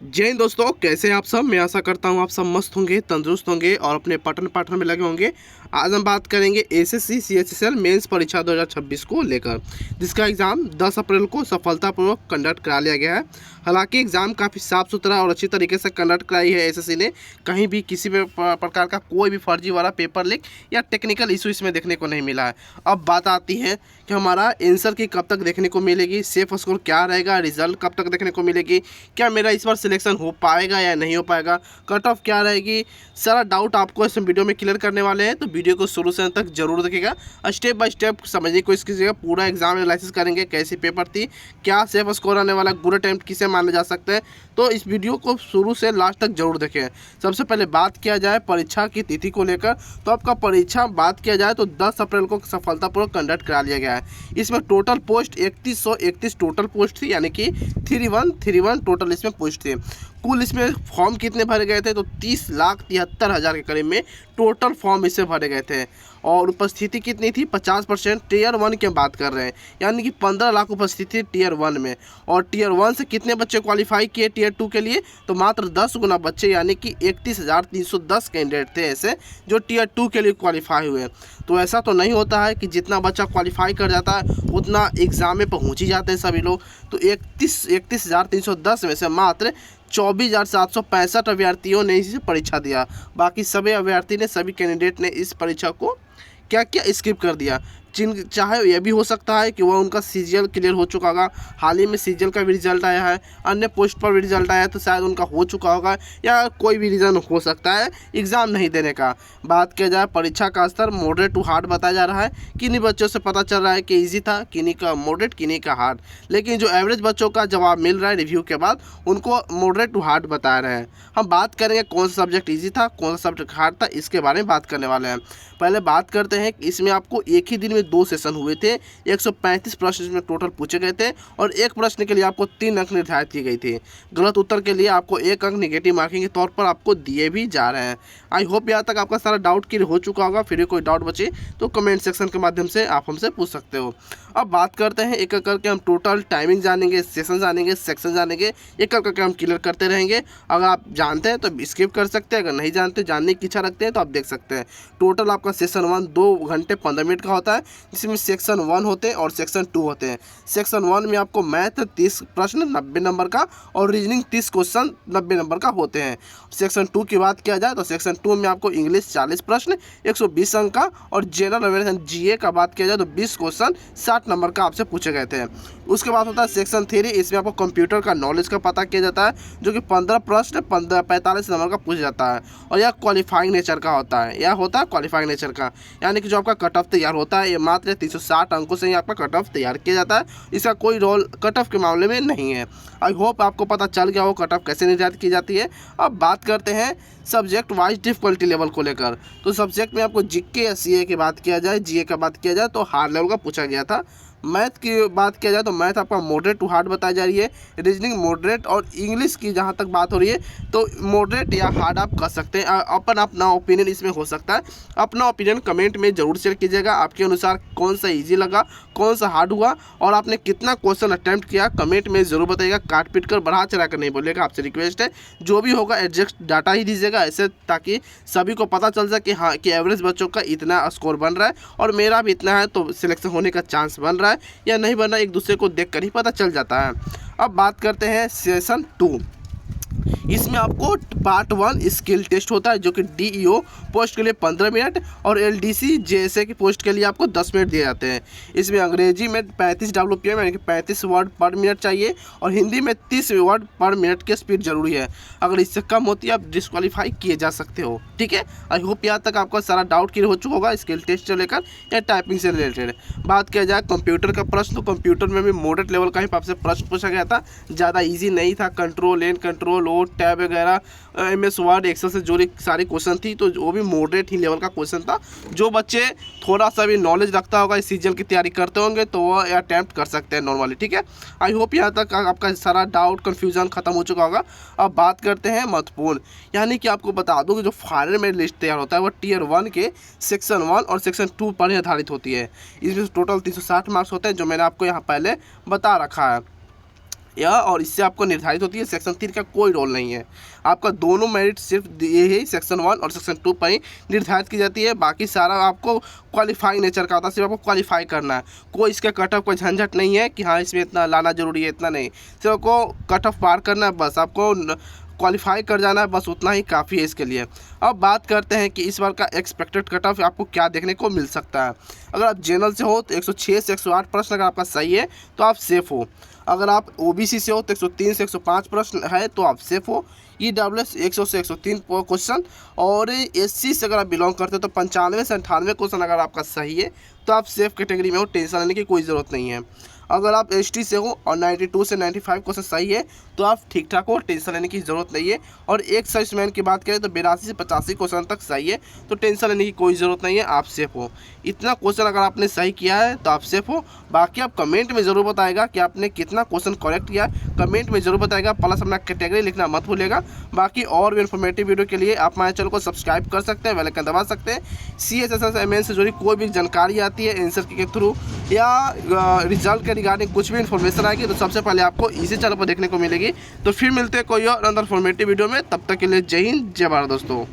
जय हिंद दोस्तों, कैसे हैं आप सब। मैं आशा करता हूं आप सब मस्त होंगे, तंदुरुस्त होंगे और अपने पठन पाठन में लगे होंगे। आज हम बात करेंगे एसएससी सीएचएसएल मेंस परीक्षा 2026 को लेकर, जिसका एग्ज़ाम 10 अप्रैल को सफलतापूर्वक कंडक्ट करा लिया गया है। हालांकि एग्ज़ाम काफ़ी साफ़ सुथरा और अच्छी तरीके से कंडक्ट कराई है एसएससी ने। कहीं भी किसी भी प्रकार का कोई भी फर्जी वाला पेपर लीक या टेक्निकल इशू इसमें देखने को नहीं मिला है। अब बात आती है कि हमारा आंसर की कब तक देखने को मिलेगी, सेफ स्कोर क्या रहेगा, रिजल्ट कब तक देखने को मिलेगी, क्या मेरा इस बार सिलेक्शन हो पाएगा या नहीं हो पाएगा, कट ऑफ क्या रहेगी, सारा डाउट आपको इस वीडियो में क्लियर करने वाले हैं। तो वीडियो को शुरू से अंत तक जरूर देखिएगा, स्टेप बाय स्टेप समझने की कोशिश कीजिएगा। पूरा एग्जाम एनालिसिस करेंगे, कैसी पेपर थी, क्या सेफ स्कोर आने वाला, गुड अटेम्प्ट किसे माने जा सकते हैं। तो इस वीडियो को शुरू से लास्ट तक जरूर देखें। सबसे पहले बात किया जाए परीक्षा की तिथि को लेकर, तो आपका परीक्षा बात किया जाए तो 10 अप्रैल को सफलतापूर्वक कंडक्ट करा लिया गया है। इसमें टोटल पोस्ट 3131 टोटल पोस्ट थी, यानी कि 3131 टोटल इसमें पोस्ट थी। कुल इसमें फॉर्म कितने भरे गए थे तो 30,73,000 के करीब में टोटल फॉर्म इससे भरे गए थे। और उपस्थिति कितनी थी 50%। टीयर 1 की बात कर रहे हैं, यानी कि 15 लाख उपस्थिति टीयर 1 में। और टीयर 1 से कितने बच्चे क्वालिफाई किए टीयर 2 के लिए, तो मात्र 10 गुना बच्चे, यानी कि 31,310 कैंडिडेट थे ऐसे जो टीयर 2 के लिए क्वालिफाई हुए। तो ऐसा तो नहीं होता है कि जितना बच्चा क्वालिफाई कर जाता है उतना एग्ज़ाम में पहुँच ही जाते हैं सभी लोग। तो 31,310 में से मात्र 24,765 अभ्यर्थियों ने इसे परीक्षा दिया। बाकी सभी अभ्यर्थी ने, सभी कैंडिडेट ने इस परीक्षा को क्या क्या स्किप कर दिया। चाहे यह भी हो सकता है कि वह उनका सीजीएल क्लियर हो चुका होगा, हाल ही में सीजीएल का भी रिजल्ट आया है, अन्य पोस्ट पर भी रिजल्ट आया है, तो शायद उनका हो चुका होगा, या कोई भी रीज़न हो सकता है एग्ज़ाम नहीं देने का। बात किया जाए परीक्षा का स्तर मॉडरेट टू हार्ड बताया जा रहा है। किन्हीं बच्चों से पता चल रहा है कि ईजी था, किन्हीं का मॉडरेट, किन्हीं का हार्ड, लेकिन जो एवरेज बच्चों का जवाब मिल रहा है रिव्यू के बाद उनको मॉडरेट टू हार्ड बता रहे हैं। हम बात करेंगे कौन सा सब्जेक्ट ईजी था, कौन सा सब्जेक्ट हार्ड था, इसके बारे में बात करने वाले हैं। पहले बात करते हैं कि इसमें आपको एक ही दिन में 2 सेशन हुए थे। 135 प्रश्न इसमें टोटल पूछे गए थे और एक प्रश्न के लिए आपको 3 अंक निर्धारित की गई थी। गलत उत्तर के लिए आपको 1 अंक नेगेटिव मार्किंग के तौर पर आपको दिए भी जा रहे हैं। आई होप यहाँ तक आपका सारा डाउट क्लियर हो चुका होगा। फिर भी कोई डाउट बचे तो कमेंट सेक्शन के माध्यम से आप हमसे पूछ सकते हो। अब बात करते हैं एक एक करके, हम टोटल टाइमिंग जानेंगे, सेशन जानेंगे, सेक्शन जानेंगे, एक एक करके हम क्लियर करते रहेंगे। अगर आप जानते हैं तो स्किप कर सकते हैं, अगर नहीं जानते, जानने की इच्छा रखते हैं तो आप देख सकते हैं। टोटल आपका सेशन 1 2 घंटे 15 मिनट का होता है, जिसमें सेक्शन 1 होते हैं और सेक्शन 2 होते हैं। सेक्शन 1 में आपको मैथ 30 प्रश्न 90 नंबर का और रीजनिंग 30 क्वेश्चन 90 नंबर का होते हैं। सेक्शन 2 की बात किया जाए तो सेक्शन 2 में आपको इंग्लिश 40 प्रश्न 120 अंक का और जनरल अवेयरनेस जीए का बात किया जाए तो 20 क्वेश्चन 60 नंबर का आपसे पूछे गए थे। उसके बाद होता है सेक्शन 3, इसमें आपको कंप्यूटर का नॉलेज का पता किया जाता है, जो कि 15 प्रश्न 45 नंबर का पूछा जाता है और यह क्वालिफाइंग नेचर का होता है। यह होता है क्वालिफाइंग नेचर का, यानी कि जो आपका कट ऑफ तैयार होता है ये मात्र 360 अंकों से ही आपका कट ऑफ तैयार किया जाता है। इसका कोई रोल कट ऑफ के मामले में नहीं है। आई होप आपको पता चल गया हो कट ऑफ कैसे निर्धारित की जाती है। अब बात करते हैं सब्जेक्ट वाइज डिफिकल्टी लेवल को लेकर। तो सब्जेक्ट में आपको जीके या सीए की बात किया जाए, जीए का बात किया जाए तो हार्ड लेवल का पूछा गया था। मैथ की बात किया जाए तो मैथ आपका मॉडरेट टू हार्ड बताई जा रही है, रीजनिंग मॉडरेट, और इंग्लिश की जहाँ तक बात हो रही है तो मॉडरेट या हार्ड आप कर सकते हैं। अपना ओपिनियन इसमें हो सकता है। अपना ओपिनियन कमेंट में ज़रूर शेयर कीजिएगा। आपके अनुसार कौन सा इजी लगा, कौन सा हार्ड हुआ, और आपने कितना क्वेश्चन अटैम्प्ट किया, कमेंट में ज़रूर बताइएगा। काट पीट कर बढ़ा चढ़ा कर नहीं बोलिएगा, आपसे रिक्वेस्ट है। जो भी होगा एग्जैक्ट डाटा ही दीजिएगा ऐसे, ताकि सभी को पता चल सके हाँ कि एवरेज बच्चों का इतना स्कोर बन रहा है और मेरा भी इतना है, तो सिलेक्शन होने का चांस बन रहा है या नहीं बना, एक दूसरे को देखकर ही पता चल जाता है। अब बात करते हैं सेशन 2। इसमें आपको पार्ट 1 स्किल टेस्ट होता है, जो कि डीईओ पोस्ट के लिए 15 मिनट और एलडीसी जेएसए की पोस्ट के लिए आपको 10 मिनट दिए जाते हैं। इसमें अंग्रेजी में 35 WPM यानी कि 35 वर्ड पर मिनट चाहिए और हिंदी में 30 वर्ड पर मिनट की स्पीड जरूरी है। अगर इससे कम होती है आप डिस्क्वालीफाई किए जा सकते हो। ठीक है, आई होप यहाँ तक आपका सारा डाउट क्लियर हो चुका होगा स्किल टेस्ट से लेकर या टाइपिंग से रिलेटेड। बात किया जाए कंप्यूटर का प्रश्न, तो कंप्यूटर में भी मॉडरेट लेवल का ही आपसे प्रश्न पूछा गया था, ज़्यादा ईजी नहीं था। Control N, control O, tab वगैरह, MS वर्ड, एक्सेल से जुड़ी सारी क्वेश्चन थी, तो वो भी मॉडरेट ही लेवल का क्वेश्चन था। जो बच्चे थोड़ा सा भी नॉलेज रखता होगा, इस सीजन की तैयारी करते होंगे, तो वो अटैम्प्ट कर सकते हैं नॉर्मली। ठीक है, आई होप यहाँ तक आपका सारा डाउट कन्फ्यूजन खत्म हो चुका होगा। अब बात करते हैं महत्वपूर्ण, यानी कि आपको बता दूँ कि जो फाइनल में लिस्ट तैयार होता है वो टीयर 1 के सेक्शन 1 और सेक्शन 2 पर आधारित होती है। इसमें टोटल 360 मार्क्स होते हैं, जो मैंने आपको यहाँ पहले बता रखा है। यह और इससे आपको निर्धारित होती है। सेक्शन 3 का कोई रोल नहीं है। आपका दोनों मेरिट सिर्फ ये ही सेक्शन 1 और सेक्शन 2 पर ही निर्धारित की जाती है। बाकी सारा आपको क्वालिफाई नेचर का होता है, सिर्फ आपको क्वालिफाई करना है। कोई इसका कट ऑफ कोई झंझट नहीं है कि हाँ इसमें इतना लाना जरूरी है, इतना नहीं, सिर्फ आपको कट ऑफ पार करना है, बस आपको क्वालिफाई कर जाना है, बस उतना ही काफ़ी है इसके लिए। अब बात करते हैं कि इस बार का एक्सपेक्टेड कट ऑफ आपको क्या देखने को मिल सकता है। अगर आप जनरल से हो तो 106 से 108 प्रश्न अगर आपका सही है तो आप सेफ हो। अगर आप ओबीसी से हो तो 103 से 105 प्रश्न है तो आप सेफ हो। ईडब्ल्यूएस 100 से 103 क्वेश्चन, और एससी से अगर आप बिलोंग करते हो तो 95 से 98 क्वेश्चन अगर आपका सही है तो आप सेफ कैटेगरी में हो, टेंशन लेने की कोई ज़रूरत नहीं है। अगर आप एसटी से हो और 92 से 95 क्वेश्चन सही है तो आप ठीक ठाक हो, टेंशन लेने की ज़रूरत नहीं है। और एक सर्विसमैन की बात करें तो 82 से 85 क्वेश्चन तक सही है, तो टेंशन लेने की कोई ज़रूरत नहीं है, आप सेफ हो। इतना क्वेश्चन अगर आपने सही किया है तो आप सेफ हो। बाकी आप कमेंट में ज़रूर बताएगा कि आपने कितना क्वेश्चन करेक्ट किया है, कमेंट में ज़रूर बताएगा। प्लस अपना कैटेगरी लिखना मत भूलिएगा। बाकी और भी इन्फॉर्मेटिव वीडियो के लिए आप हमारे चैनल को सब्सक्राइब कर सकते हैं, बेल आइकन दबा सकते हैं। CHSSMN से जुड़ी कोई भी जानकारी आती है आंसर के थ्रू या रिजल्ट के रिगार्डिंग कुछ भी इन्फॉर्मेशन आएगी तो सबसे पहले आपको इसी चैनल पर देखने को मिलेगी। तो फिर मिलते हैं कोई और अंदर इन्फॉर्मेटिव वीडियो में, तब तक के लिए जय हिंद जय भारत दोस्तों।